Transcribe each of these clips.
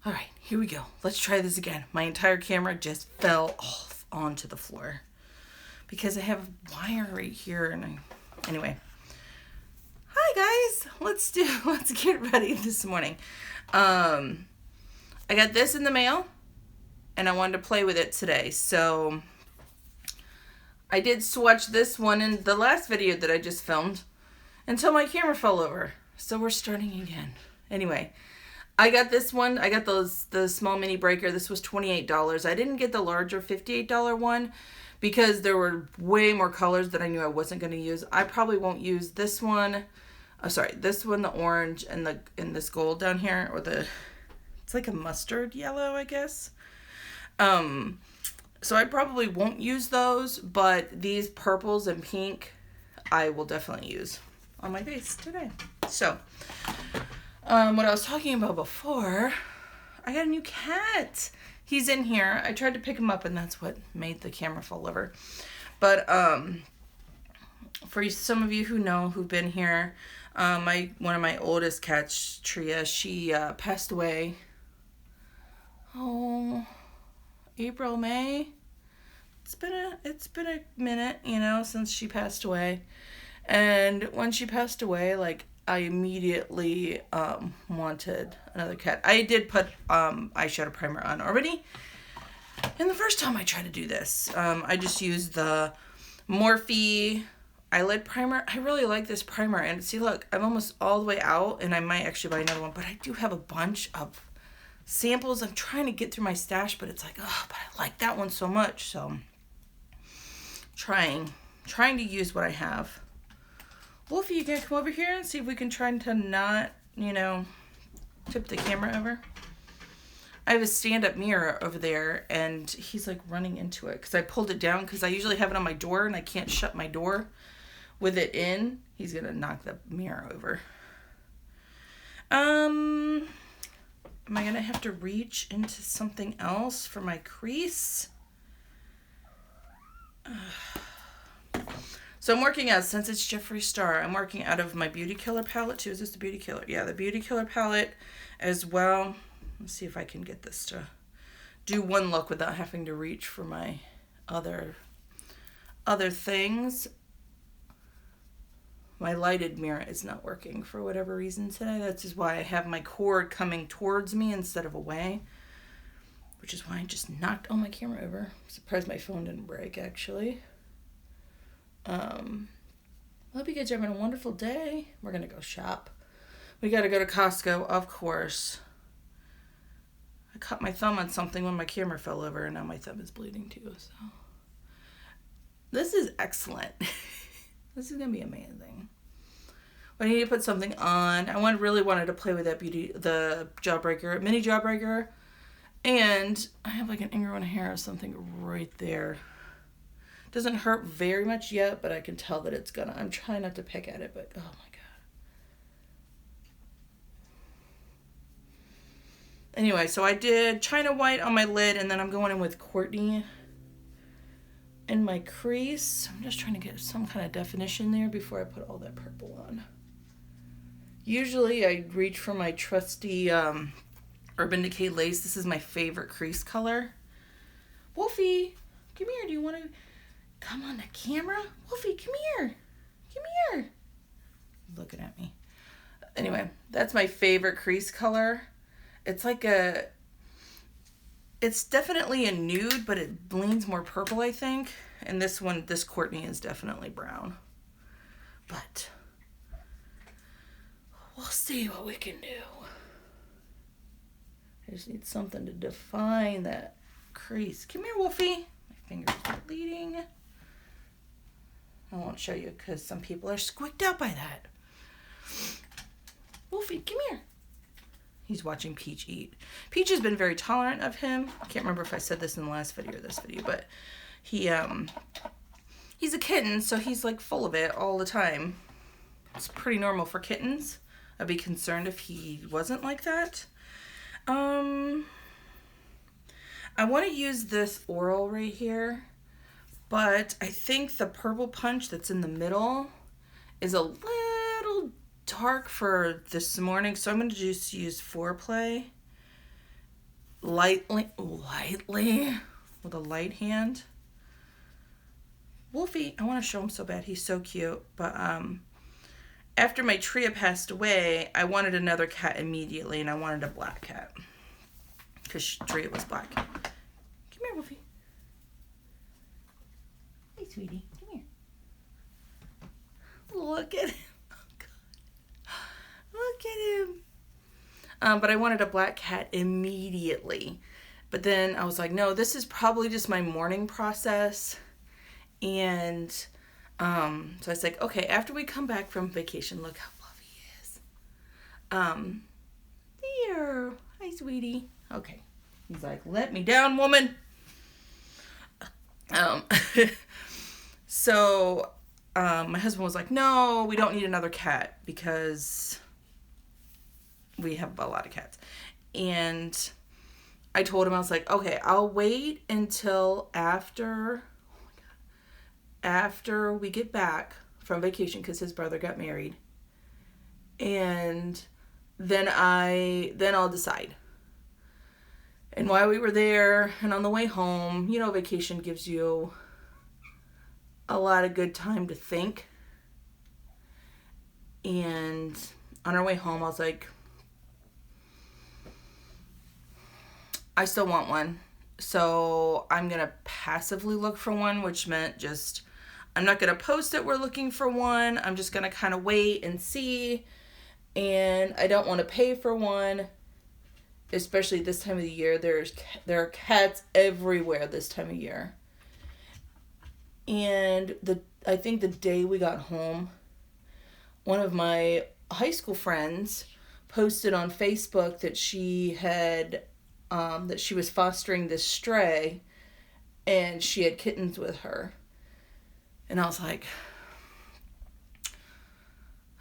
All right, here we go. Let's try this again. My entire camera just fell off onto the floor because I have a wire right here. Anyway. Hi guys, let's get ready this morning. I got this in the mail and I wanted to play with it today. So I did swatch this one in the last video that I just filmed until my camera fell over. So we're starting again. Anyway, I got this one. I got the small mini breaker. This was $28. I didn't get the larger $58 one because there were way more colors that I knew I wasn't going to use. I probably won't use this one. This one, the orange, and this gold down here, or it's like a mustard yellow, I guess. So I probably won't use those, but these purples and pink, I will definitely use on my face today. So, what I was talking about before, I got a new cat. He's in here. I tried to pick him up, and that's what made the camera fall over. But for some of you who've been here, one of my oldest cats, Tria, she passed away. April, May. It's been a minute, since she passed away. And when she passed away, I immediately wanted another cat. I did put eyeshadow primer on already. And the first time I tried to do this, I just used the Morphe eyelid primer. I really like this primer, and see, look, I'm almost all the way out, and I might actually buy another one, but I do have a bunch of samples. I'm trying to get through my stash, but it's like, oh, but I like that one so much, so trying to use what I have. Wolfie, you gonna come over here and see if we can try to not, tip the camera over? I have a stand-up mirror over there, and he's running into it because I pulled it down because I usually have it on my door, and I can't shut my door with it in. He's gonna knock the mirror over. Am I gonna have to reach into something else for my crease? So I'm working out, since it's Jeffree Star, I'm working out of my Beauty Killer palette too. Is this the Beauty Killer? Yeah, the Beauty Killer palette as well. Let's see if I can get this to do one look without having to reach for my other things. My lighted mirror is not working for whatever reason today. That's just why I have my cord coming towards me instead of away, which is why I just knocked all my camera over. I'm surprised my phone didn't break, actually. I hope you guys are having a wonderful day. We're going to go shop. We got to go to Costco, of course. I cut my thumb on something when my camera fell over, and now my thumb is bleeding too. So this is excellent. This is going to be amazing. I need to put something on. I really wanted to play with the Jawbreaker, mini Jawbreaker. And I have an ingrown hair or something right there. Doesn't hurt very much yet, but I can tell that it's gonna. I'm trying not to pick at it, but oh my god. Anyway, so I did China White on my lid, and then I'm going in with Courtney in my crease. I'm just trying to get some kind of definition there before I put all that purple on. Usually I reach for my trusty Urban Decay lace. This is my favorite crease color. Wolfie, come here. Do you want to come on the camera? Wolfie, come here. Come here. Looking at me. Anyway, that's my favorite crease color. It's it's definitely a nude, but it leans more purple, I think. And this Courtney is definitely brown. But we'll see what we can do. I just need something to define that crease. Come here, Wolfie. My fingers are bleeding. I won't show you because some people are squeaked out by that. Wolfie, come here. He's watching Peach eat. Peach has been very tolerant of him. I can't remember if I said this in the last video or this video, but he's a kitten, so he's full of it all the time. It's pretty normal for kittens. I'd be concerned if he wasn't like that. I want to use this oral right here, but I think the purple punch that's in the middle is a little dark for this morning, so I'm going to just use Foreplay lightly, with a light hand. Wolfie, I want to show him so bad. He's so cute. But after my Tria passed away, I wanted another cat immediately, and I wanted a black cat because Tria was black. Come here, Wolfie. Hey, sweetie. Come here. Look at him. Oh, God. Look at him. But I wanted a black cat immediately. But then I was like, no, this is probably just my mourning process. And so I was like, okay, after we come back from vacation, look how fluffy he is. There. Hi, sweetie. Okay. He's like, let me down, woman. So my husband was like, no, we don't need another cat because we have a lot of cats. And I told him, I was like, okay, I'll wait until after we get back from vacation because his brother got married. And then I'll decide. And while we were there and on the way home, you know, vacation gives you a lot of good time to think. And on our way home, I was like, I still want one. So I'm going to passively look for one, which meant just, I'm not going to post that we're looking for one. I'm just going to kind of wait and see. And I don't want to pay for one, especially this time of the year. There are cats everywhere this time of year. And I think the day we got home, one of my high school friends posted on Facebook that she had that she was fostering this stray and she had kittens with her. And I was like,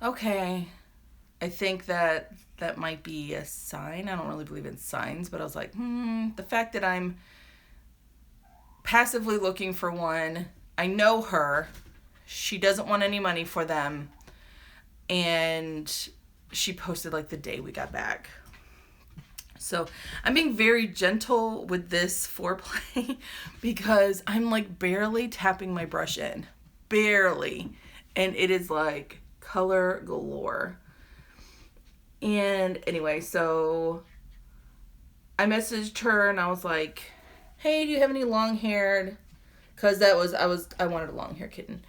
okay, I think that might be a sign. I don't really believe in signs, but I was like, the fact that I'm passively looking for one, I know her, she doesn't want any money for them, and she posted like the day we got back. So I'm being very gentle with this foreplay because I'm like barely tapping my brush in. Barely. And it is like color galore. And anyway, so I messaged her and I was like, hey, do you have any long-haired? Because I wanted a long-haired kitten.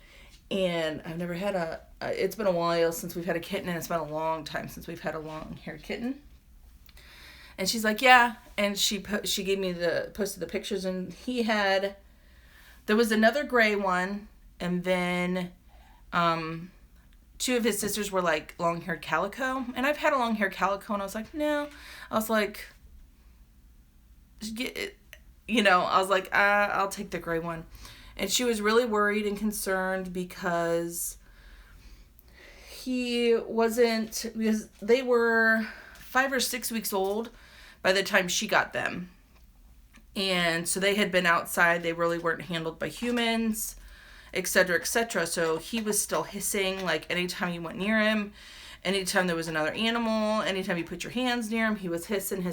And I've never had it's been a while since we've had a kitten, and it's been a long time since we've had a long-haired kitten. And she's like, yeah. And she gave me posted the pictures, and there was another gray one, and then two of his sisters were like long-haired calico. And I've had a long-haired calico, and I was like, no. I was like, I'll take the gray one. And she was really worried and concerned because they were 5 or 6 weeks old by the time she got them. And so they had been outside. They really weren't handled by humans, etc., etc. So he was still hissing, like anytime you went near him, anytime there was another animal, anytime you put your hands near him, he was hissing.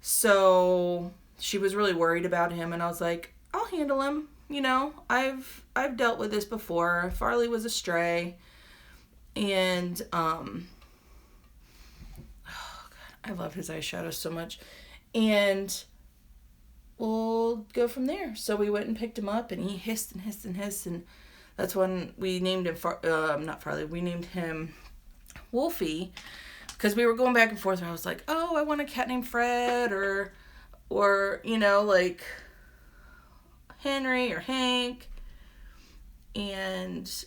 So she was really worried about him, and I was like, I'll handle him. You know, I've dealt with this before. Farley was a stray, and oh God, I love his eyeshadow so much, and we'll go from there. So we went and picked him up, and he hissed, and that's when we named him not Farley. We named him Wolfie, because we were going back and forth, and I was like, oh, I want a cat named Fred, or like Henry or Hank. And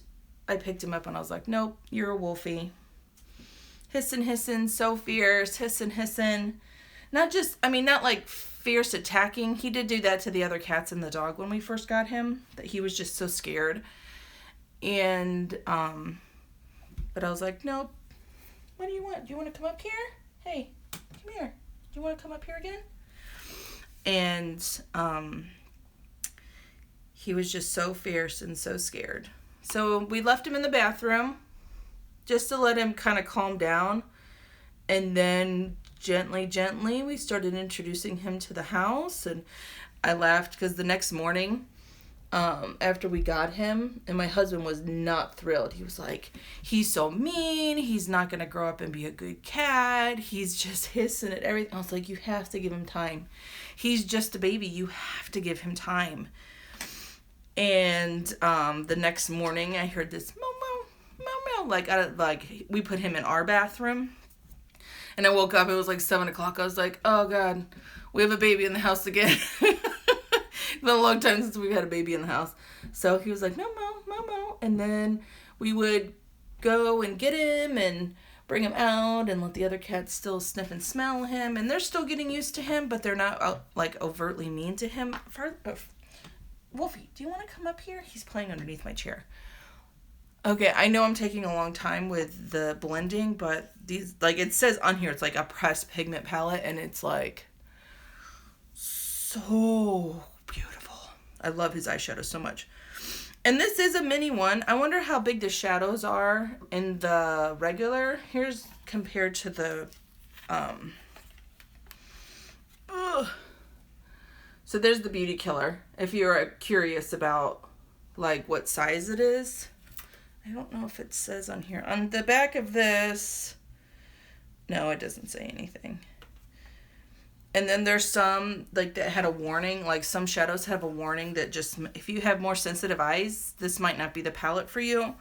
I picked him up, and I was like, nope, you're a Wolfie. Hissing, so fierce, hissing. Not like fierce attacking. He did do that to the other cats and the dog when we first got him, that he was just so scared. And, but I was like, nope. What do you want? Do you want to come up here? Hey, come here. Do you want to come up here again? And he was just so fierce and so scared. So we left him in the bathroom just to let him kind of calm down. And then gently, we started introducing him to the house. And I laughed because the next morning, after we got him, and my husband was not thrilled. He was like, he's so mean. He's not going to grow up and be a good cat. He's just hissing at everything. I was like, you have to give him time. He's just a baby. You have to give him time. And the next morning, I heard this meow, meow, meow. Like we put him in our bathroom. And I woke up, it was like 7 o'clock. I was like, oh God, we have a baby in the house again. It's been a long time since we've had a baby in the house. So he was like, meow, meow, meow, meow. And then we would go and get him and bring him out and let the other cats still sniff and smell him. And they're still getting used to him, but they're not like overtly mean to him. Wolfie, do you want to come up here? He's playing underneath my chair. Okay, I know I'm taking a long time with the blending, but these, like it says on here, it's like a pressed pigment palette, and it's like so beautiful. I love his eyeshadow so much. And this is a mini one. I wonder how big the shadows are in the regular. Here's compared to the, so there's the Beauty Killer. If you're curious about like what size it is. I don't know if it says on here. On the back of this, no, it doesn't say anything. And then there's some like that had a warning. Like some shadows have a warning that just, if you have more sensitive eyes, this might not be the palette for you.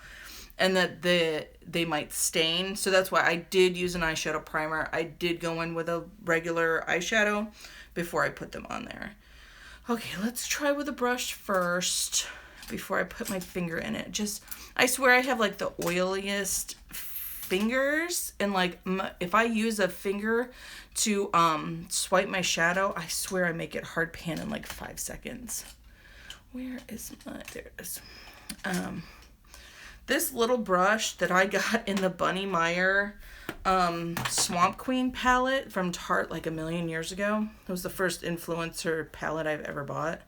And that they might stain. So that's why I did use an eyeshadow primer. I did go in with a regular eyeshadow before I put them on there. Okay, let's try with a brush first before I put my finger in it. Just, I swear I have like the oiliest fingers, and like if I use a finger to swipe my shadow, I swear I make it hard pan in like 5 seconds. Where is my, there it is. This little brush that I got in the Bunny Meyer Swamp Queen palette from Tarte like a million years ago. It was the first influencer palette I've ever bought.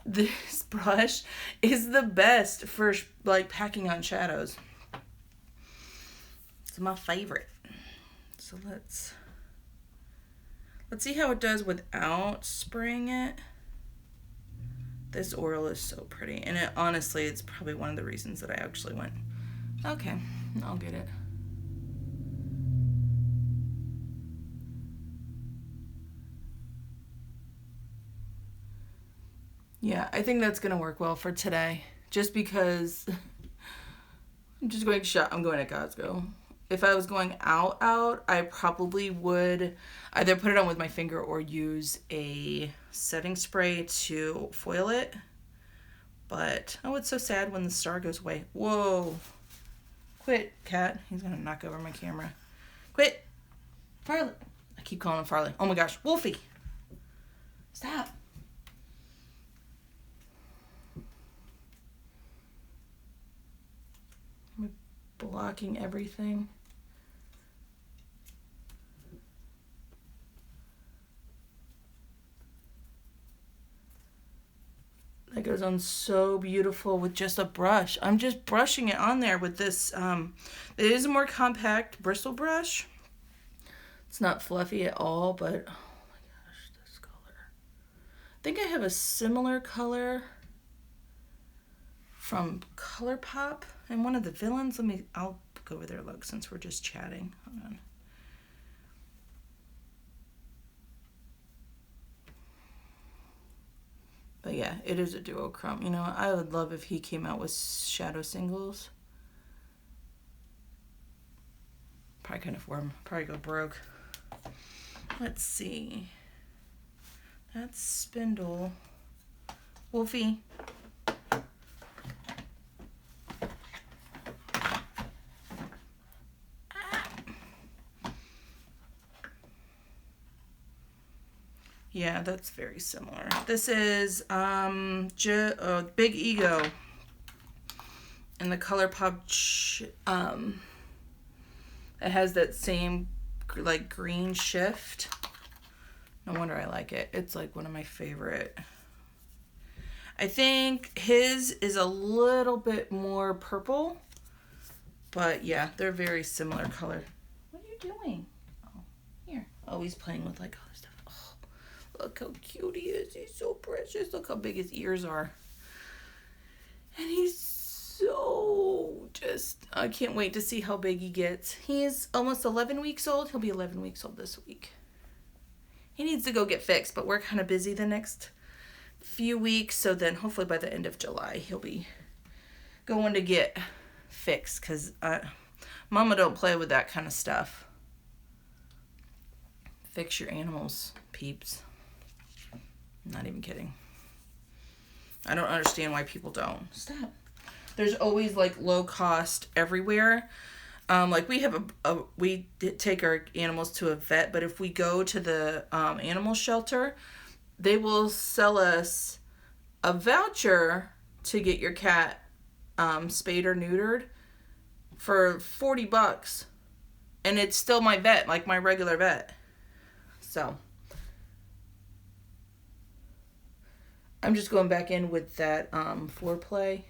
This brush is the best for like packing on shadows. It's my favorite. So let's see how it does without spraying it. This oil is so pretty, and it honestly, it's probably one of the reasons that I actually went, okay, I'll get it. Yeah, I think that's gonna work well for today, just because I'm just going I'm going to Costco. If I was going out, I probably would either put it on with my finger or use a setting spray to foil it. But, oh, it's so sad when the star goes away. Whoa. Quit, cat. He's gonna knock over my camera. Quit. Farley. I keep calling him Farley. Oh my gosh. Wolfie. Stop. I'm blocking everything. That goes on so beautiful with just a brush. I'm just brushing it on there with this. It is a more compact bristle brush. It's not fluffy at all, but oh my gosh, this color. I think I have a similar color from ColourPop and one of the villains. I'll go over there, look, since we're just chatting. Hold on. But yeah, it is a duochrome. You know, I would love if he came out with shadow singles. Probably couldn't afford them. Probably go broke. Let's see. That's Spindle. Wolfie. Yeah, that's very similar. This is Big Ego in the ColourPop. It has that same like green shift. No wonder I like it. It's like one of my favorite. I think his is a little bit more purple, but yeah, they're very similar color. What are you doing? Oh, here. Always playing with like all this stuff. Oh, look how cute he is. He's so precious. Look how big his ears are. And he's so just, I can't wait to see how big he gets. He is almost 11 weeks old. He'll be 11 weeks old this week. He needs to go get fixed, but we're kind of busy the next few weeks. So then hopefully by the end of July, he'll be going to get fixed, because Mama don't play with that kind of stuff. Fix your animals, peeps. I'm not even kidding. I don't understand why people don't. Stop. There's always like low cost everywhere. Like we have we take our animals to a vet, but if we go to the animal shelter, they will sell us a voucher to get your cat spayed or neutered for $40, and it's still my vet, like my regular vet. So I'm just going back in with that foreplay,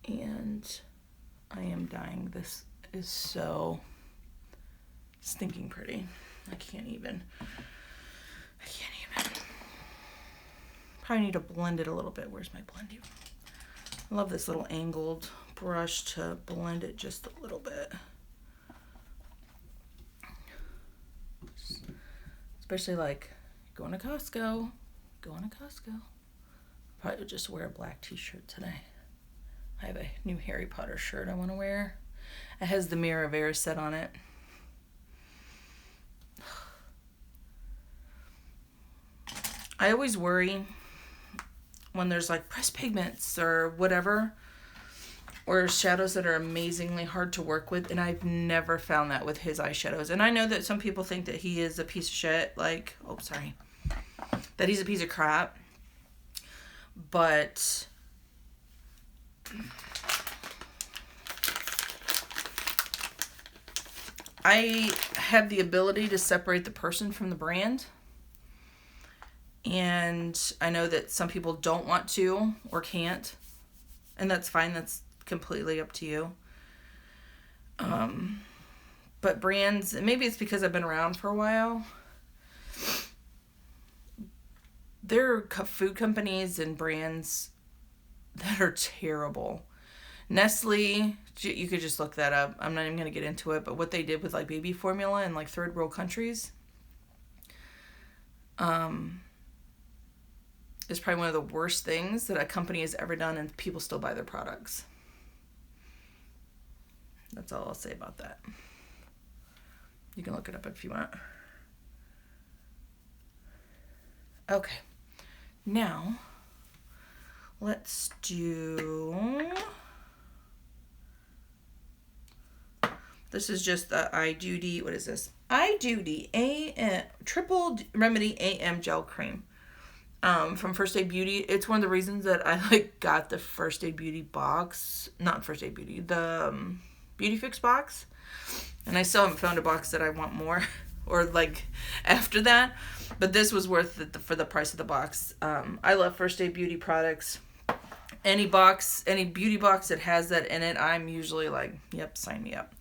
and I am dying. This is so stinking pretty. I can't even. Probably need to blend it a little bit. Where's my blending? I love this little angled brush to blend it just a little bit. Especially like going to Costco. Probably would just wear a black t-shirt today. I have a new Harry Potter shirt I want to wear. It has the Mirror of Erised on it. I always worry when there's like pressed pigments or whatever, or shadows that are amazingly hard to work with, and I've never found that with his eyeshadows. And I know that some people think that he is a piece of shit, like, that he's a piece of crap, but I have the ability to separate the person from the brand. And I know that some people don't want to or can't. And that's fine. That's completely up to you. But brands, maybe it's because I've been around for a while. There are food companies and brands that are terrible. Nestle, you could just look that up. I'm not even going to get into it. But what they did with like baby formula in like third world countries. Is probably one of the worst things that a company has ever done, and people still buy their products. That's all I'll say about that. You can look it up if you want. Okay. Now, let's do... This is just the iDuty. What is this? iDuty Triple Remedy AM Gel Cream. From First Aid Beauty. It's one of the reasons that I got the First Aid Beauty box. Not First Aid Beauty. The Beauty Fix box. And I still haven't found a box that I want more. Or after that. But this was worth it for the price of the box. I love First Aid Beauty products. Any beauty box that has that in it, I'm usually like, yep, sign me up.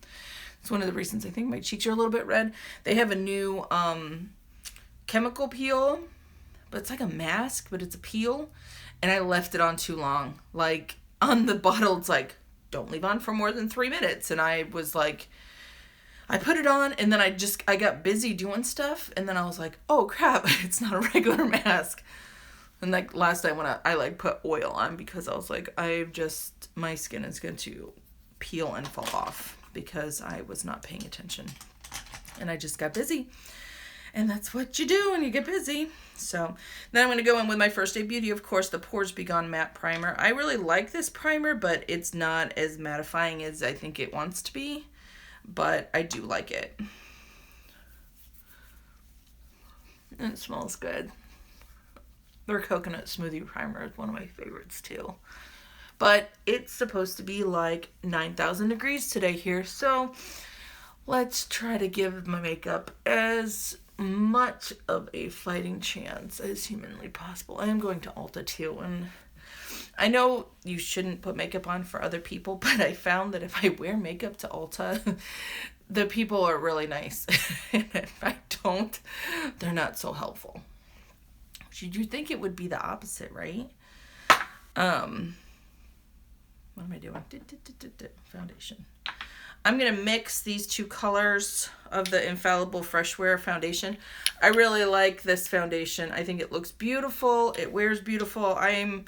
It's one of the reasons I think my cheeks are a little bit red. They have a new chemical peel. But it's like a mask, but it's a peel. And I left it on too long. Like, on the bottle, it's like, don't leave on for more than 3 minutes. And I was like, I put it on, and then I got busy doing stuff. And then I was like, oh, crap, it's not a regular mask. And last night when I put oil on, because I was like, my skin is going to peel and fall off. Because I was not paying attention. And I just got busy. And that's what you do when you get busy. So then I'm going to go in with my First Aid Beauty, of course, the Pores Be Gone Matte Primer. I really like this primer, but it's not as mattifying as I think it wants to be. But I do like it. And it smells good. Their Coconut Smoothie Primer is one of my favorites too. But it's supposed to be like 9,000 degrees today here. So let's try to give my makeup as much of a fighting chance as humanly possible. I am going to Ulta too, and I know you shouldn't put makeup on for other people, but I found that if I wear makeup to Ulta, the people are really nice. And if I don't, they're not so helpful. You'd think it would be the opposite, right? What am I doing? Foundation. I'm going to mix these two colors of the Infallible Fresh Wear foundation. I really like this foundation. I think it looks beautiful. It wears beautiful. I'm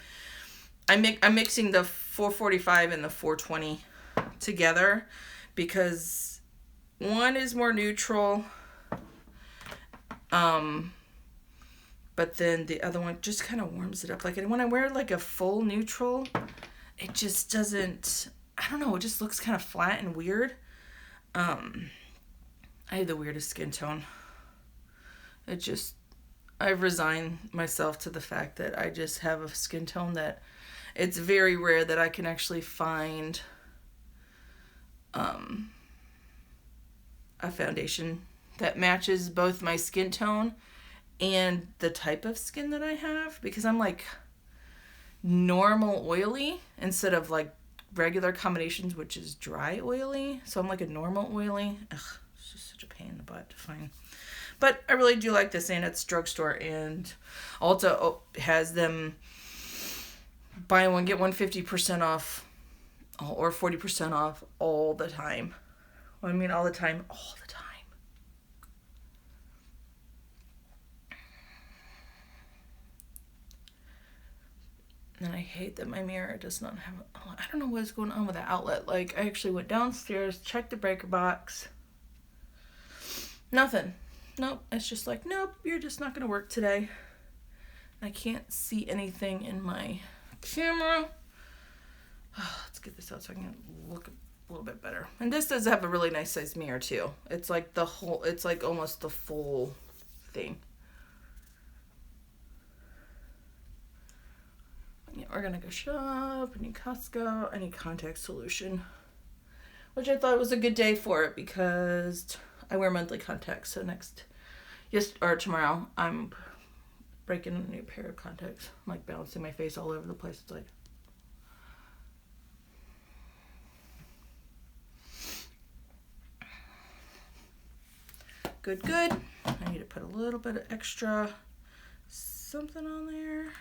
mixing the 445 and the 420 together because one is more neutral. But then the other one just kind of warms it up. Like when I wear like a full neutral, it just doesn't, I don't know, it just looks kind of flat and weird. I have the weirdest skin tone. I've resigned myself to the fact that I just have a skin tone that it's very rare that I can actually find a foundation that matches both my skin tone and the type of skin that I have, because I'm like normal oily instead of like regular combinations, which is dry oily. So I'm like a normal oily. Ugh, it's just such a pain in the butt to find. But I really do like this, and it's drugstore, and Ulta has them buy one get one 50% off or 40% off all the time. Well, I mean all the time, all the time. And I hate that my mirror does not have, I don't know what's going on with the outlet. Like, I actually went downstairs, checked the breaker box. Nothing. Nope. It's just like, nope, you're just not going to work today. I can't see anything in my camera. Let's get this out so I can look a little bit better. And this does have a really nice size mirror too. It's like it's like almost the full thing. Yeah, we're gonna go shop. I need Costco. I need contact solution, which I thought was a good day for it because I wear monthly contacts. So tomorrow, I'm breaking a new pair of contacts. I'm like bouncing my face all over the place. It's like, good. I need to put a little bit of extra something on there.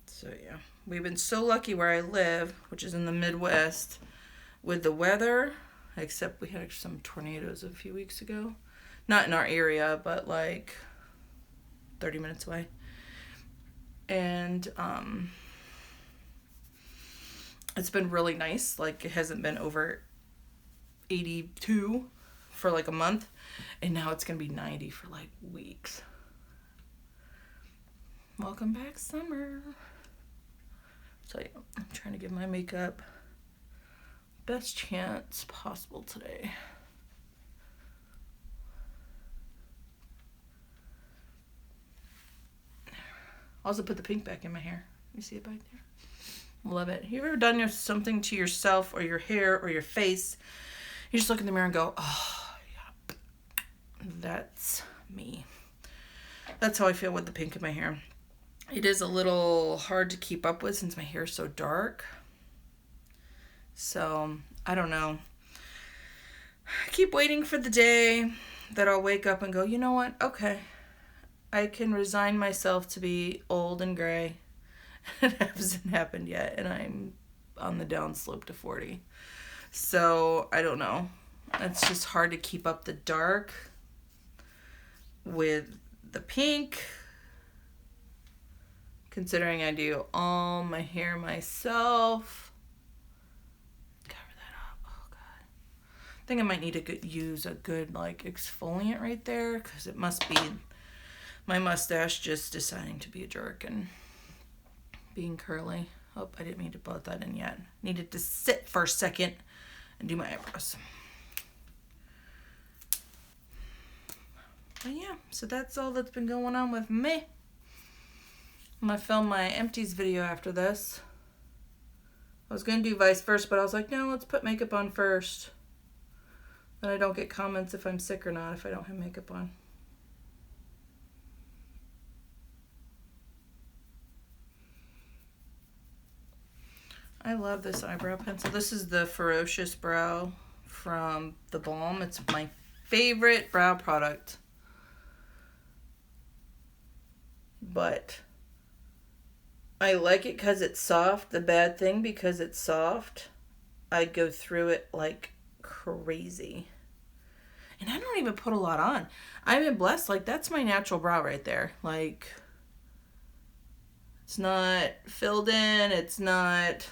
So yeah, we've been so lucky where I live, which is in the Midwest, with the weather, except we had some tornadoes a few weeks ago. Not in our area, but like 30 minutes away. And it's been really nice. Like, it hasn't been over 82 for like a month, and now it's gonna be 90 for like weeks. Welcome back, summer. So yeah, I'm trying to give my makeup best chance possible today. Also put the pink back in my hair. You see it back there? Love it. You ever done something to yourself or your hair or your face? You just look in the mirror and go, oh, yeah, that's me. That's how I feel with the pink in my hair. It is a little hard to keep up with since my hair is so dark. So, I don't know. I keep waiting for the day that I'll wake up and go, you know what? Okay. I can resign myself to be old and gray. It hasn't happened yet, and I'm on the downslope to 40. So, I don't know. It's just hard to keep up the dark with the pink. Considering I do all my hair myself. Cover that up. Oh, God. I think I might need to use a good, like, exfoliant right there, because it must be my mustache just deciding to be a jerk and being curly. Oh, I didn't mean to put that in yet. Needed to sit for a second and do my eyebrows. But yeah, so that's all that's been going on with me. I'm going to film my empties video after this. I was going to do Vice first, but I was like, no, let's put makeup on first. Then I don't get comments if I'm sick or not if I don't have makeup on. I love this eyebrow pencil. This is the Ferocious Brow from The Balm. It's my favorite brow product. But I like it because it's soft. The bad thing, because it's soft, I go through it like crazy. And I don't even put a lot on. I've been blessed. Like, that's my natural brow right there. Like, it's not filled in. It's not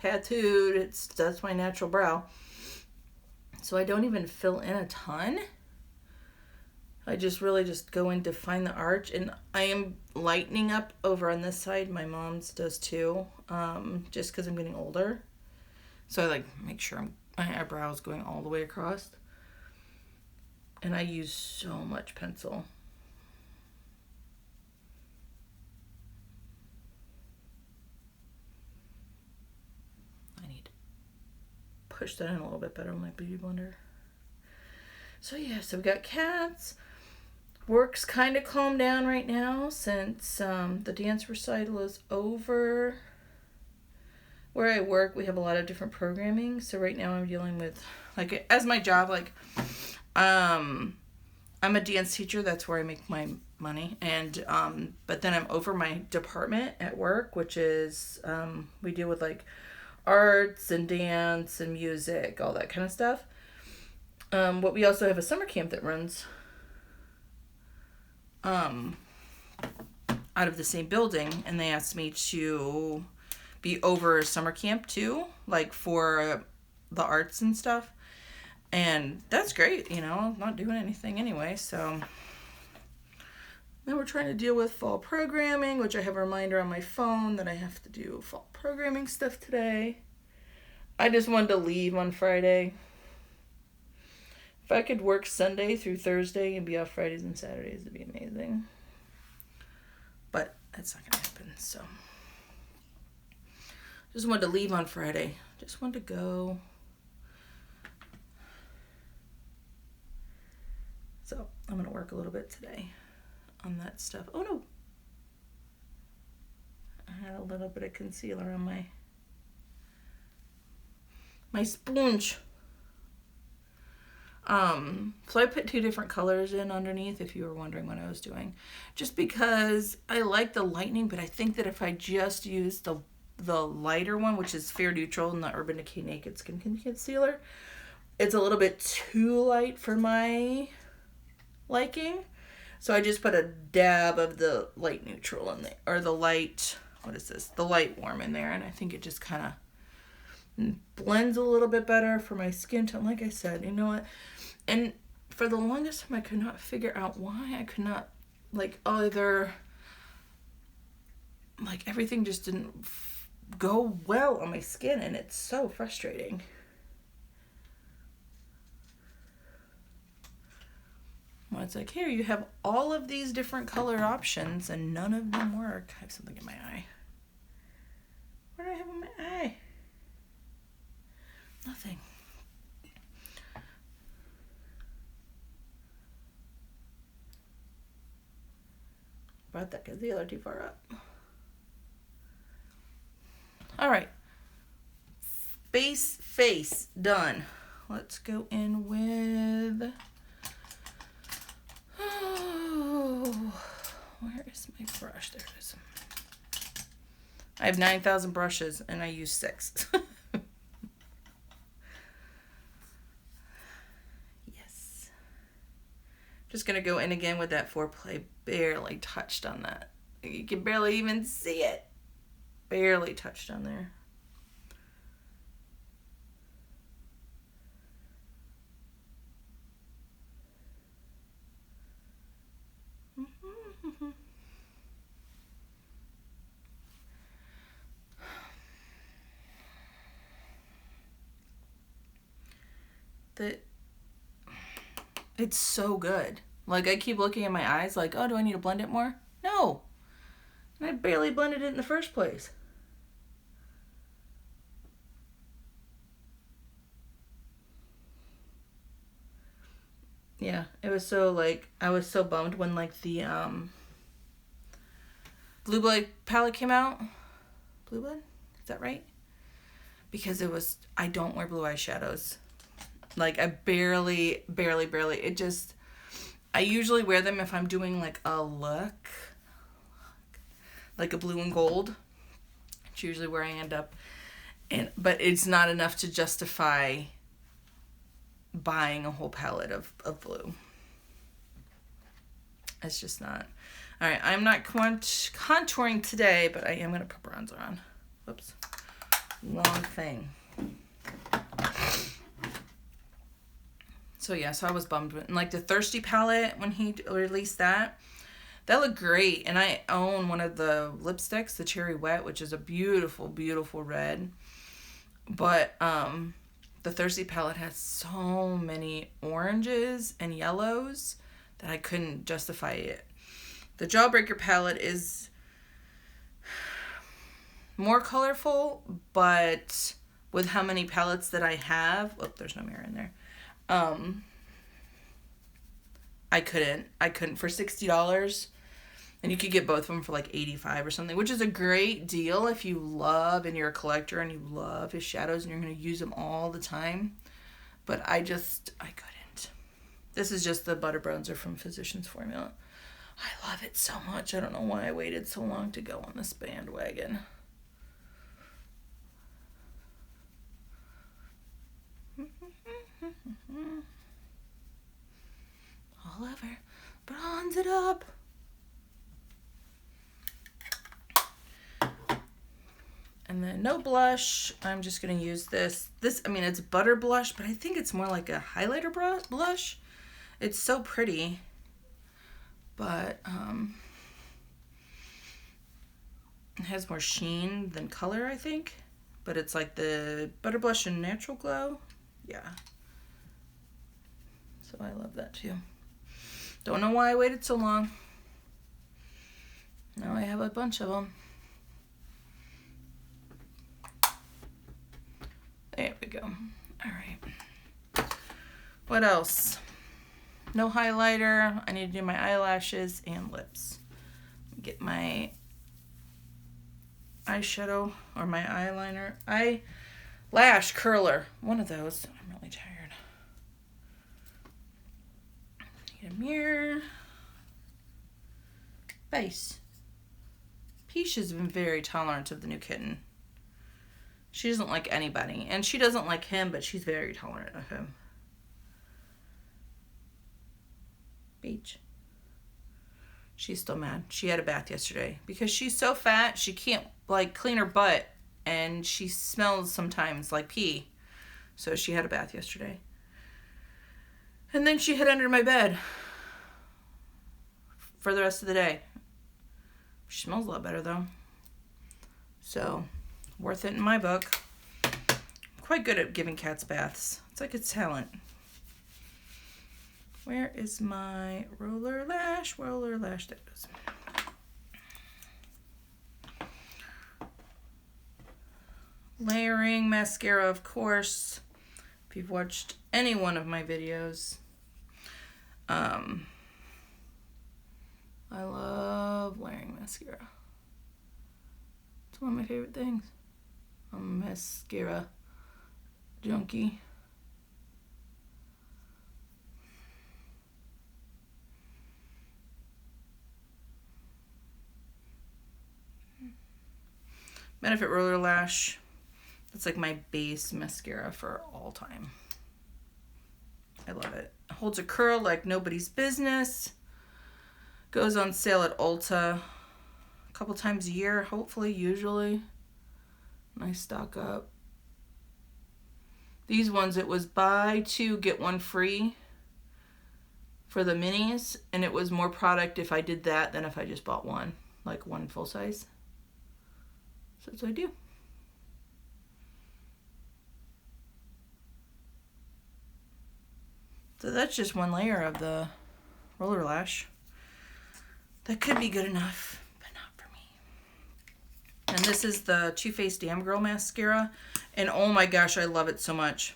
tattooed. That's my natural brow. So I don't even fill in a ton. I just really just go in to find the arch. And I am lightening up over on this side. My mom's does too. Just because I'm getting older. So I like make sure my eyebrow is going all the way across. And I use so much pencil. I need to push that in a little bit better with my beauty blender. So yeah, so we got cats. Work's kind of calmed down right now since the dance recital is over. Where I work, we have a lot of different programming. So right now I'm dealing with, like, as my job, like, I'm a dance teacher. That's where I make my money. And, but then I'm over my department at work, which is, we deal with like arts and dance and music, all that kind of stuff. But we also have a summer camp that runs, out of the same building. And they asked me to be over summer camp too, like for the arts and stuff. And that's great, you know, I'm not doing anything anyway, so. Then we're trying to deal with fall programming, which I have a reminder on my phone that I have to do fall programming stuff today. I just wanted to leave on Friday. If I could work Sunday through Thursday and be off Fridays and Saturdays, it'd be amazing. But that's not going to happen, so. Just wanted to leave on Friday. Just wanted to go. So I'm going to work a little bit today on that stuff. Oh no. I had a little bit of concealer on my sponge. So I put 2 different colors in underneath, if you were wondering what I was doing. Just because I like the lightening, but I think that if I just use the lighter one, which is Fair Neutral in the Urban Decay Naked Skin Concealer, it's a little bit too light for my liking. So I just put a dab of the light neutral in there, or the light, what is this? The light warm in there, and I think it just kind of blends a little bit better for my skin tone. Like I said, you know what? And for the longest time, I could not figure out why I could not, like, either, like, everything just didn't go well on my skin, and it's so frustrating. Well, it's like, here, you have all of these different color options, and none of them work. I have something in my eye. What do I have in my eye? Nothing. Brought that concealer too far up. All right. Base face done. Let's go in with... Oh, where is my brush? There it is. I have 9,000 brushes and I use 6. Yes. Just going to go in again with that foreplay. Barely touched on that. You can barely even see it. Barely touched on there. It's so good. Like, I keep looking at my eyes like, oh, do I need to blend it more? No. And I barely blended it in the first place. Yeah, it was so, like, I was so bummed when, like, the Blue Blood palette came out. Blue Blood? Is that right? Because it was, I don't wear blue eyeshadows. Like, I barely, it just, I usually wear them if I'm doing like a look, like a blue and gold. It's usually where I end up. But it's not enough to justify buying a whole palette of blue. It's just not. All right, I'm not contouring today, but I am going to put bronzer on. Whoops. Wrong thing. So yeah, so I was bummed. And like the Thirsty palette, when he released that looked great. And I own one of the lipsticks, the Cherry Wet, which is a beautiful, beautiful red. But the Thirsty palette has so many oranges and yellows that I couldn't justify it. The Jawbreaker palette is more colorful, but with how many palettes that I have, oh, there's no mirror in there. I couldn't for $60, and you could get both of them for like $85 or something, which is a great deal if you love and you're a collector and you love his shadows and you're going to use them all the time. But I couldn't. This is just the butter bronzer from Physicians Formula. I love it so much. I don't know why I waited so long to go on this bandwagon. All over. Bronze it up. And then no blush. I'm just going to use this. I mean, it's butter blush, but I think it's more like a highlighter blush. It's so pretty. But it has more sheen than color, I think. But it's like the Butter Blush and Natural Glow. Yeah. So I love that too. Don't know why I waited so long. Now I have a bunch of them. There we go. All right. What else? No highlighter. I need to do my eyelashes and lips. Get my eyeshadow or my eyeliner. Eyelash curler. One of those. I'm really tired. Get a mirror. Face. Peach has been very tolerant of the new kitten. She doesn't like anybody. And she doesn't like him, but she's very tolerant of him. Beach. She's still mad. She had a bath yesterday because she's so fat she can't like clean her butt, and she smells sometimes like pee. So she had a bath yesterday. And then she hid under my bed for the rest of the day. She smells a lot better though. So, worth it in my book. I'm quite good at giving cats baths. It's like a talent. Where is my roller lash? Roller lash, there it is. Layering mascara, of course. If you've watched any one of my videos. I love layering mascara. It's one of my favorite things. I'm a mascara junkie. Benefit Roller Lash. That's like my base mascara for all time. I love it. Holds a curl like nobody's business. Goes on sale at Ulta a couple times a year, hopefully, usually. I stock up. These ones, it was buy two, get one free for the minis. And it was more product if I did that than if I just bought one. Like one full size. So that's what I do. So that's just one layer of the roller lash. That could be good enough, but not for me. And this is the Too Faced Damn Girl mascara. And oh my gosh, I love it so much.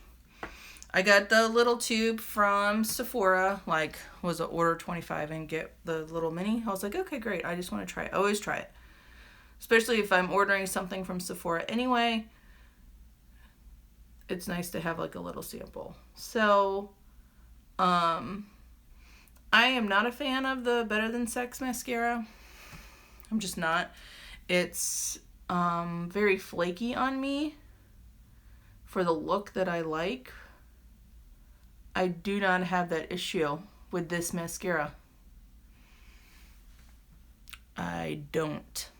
I got the little tube from Sephora, like, was it order 25 and get the little mini? I was like, okay, great. I just want to try it. I always try it. Especially if I'm ordering something from Sephora anyway. it's nice to have like a little sample. So, I am not a fan of the Better Than Sex mascara. I'm just not. It's very flaky on me for the look that I like. I do not have that issue with this mascara. I don't.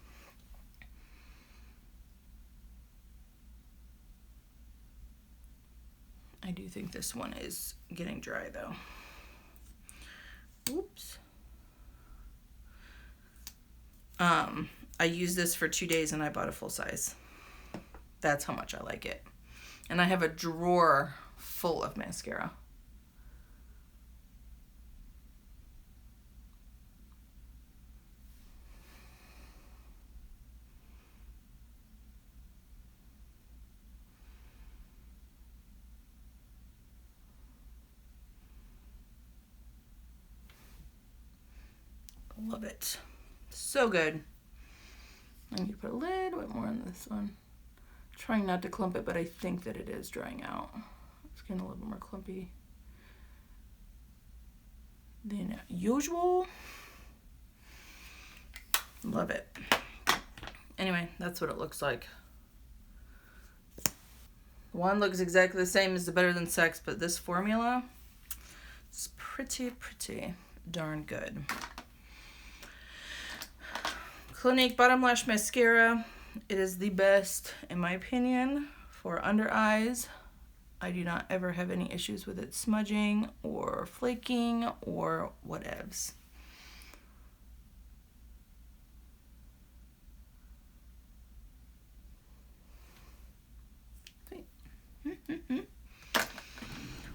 I do think this one is getting dry though. Oops. I used this for 2 days and I bought a full size. That's how much I like it. And I have a drawer full of mascara. Love it. So good. I need to put a little bit more on this one. Trying not to clump it, but I think that it is drying out. It's getting a little bit more clumpy than usual. Love it. Anyway, that's what it looks like. One looks exactly the same as the Better Than Sex, but this formula is pretty darn good. Clinique Bottom Lash Mascara. It is the best, in my opinion, for under eyes. I do not ever have any issues with it smudging or flaking or whatevs.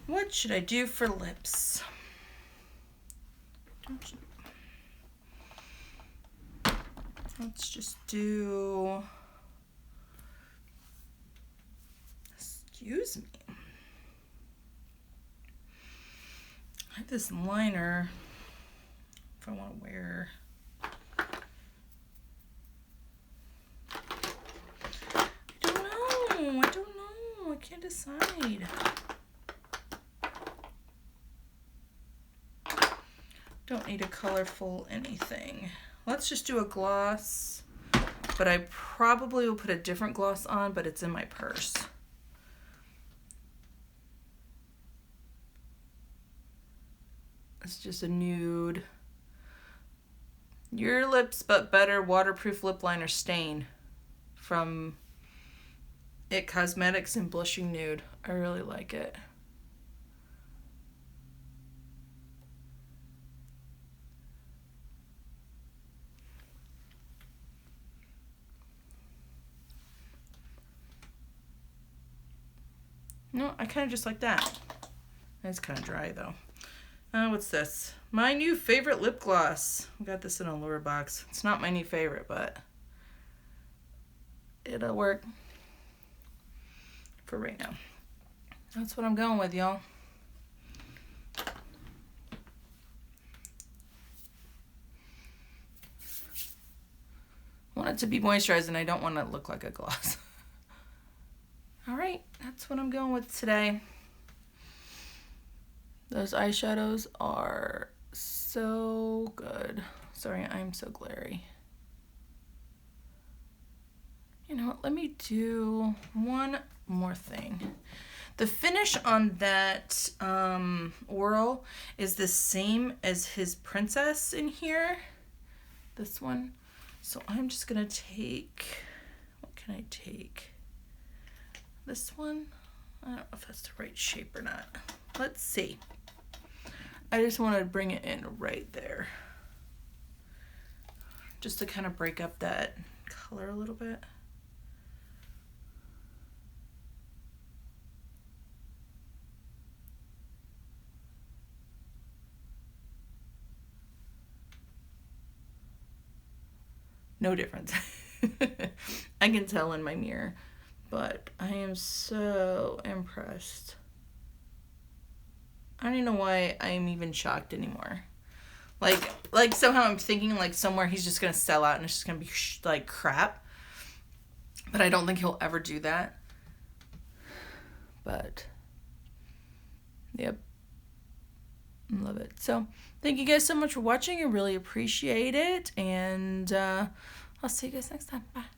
What should I do for lips? Let's just do, excuse me. I have this liner if I want to wear. I don't know. I can't decide. Don't need a colorful anything. Let's just do a gloss, but I probably will put a different gloss on, but it's in my purse. It's just a nude. Your Lips But Better Waterproof Lip Liner Stain from It Cosmetics in Blushing Nude. I really like it. No, I kind of just like that. It's kind of dry though. What's this? My new favorite lip gloss. I got this in a lure box. It's not my new favorite, but it'll work for right now. That's what I'm going with, y'all. I want it to be moisturized and I don't want it to look like a gloss. All right, that's what I'm going with today. Those eyeshadows are so good. Sorry, I'm so glary. You know what, let me do one more thing. The finish on that Oral is the same as his Princess in here. This one. So I'm just gonna take, what can I take? This one? I don't know if that's the right shape or not. Let's see. I just want to bring it in right there. Just to kind of break up that color a little bit. No difference. I can tell in my mirror. But I am so impressed. I don't even know why I'm even shocked anymore. Like somehow I'm thinking like somewhere he's just gonna sell out and it's just gonna be like crap. But I don't think he'll ever do that. but yep, love it. So thank you guys so much for watching. I really appreciate it, and I'll see you guys next time. Bye.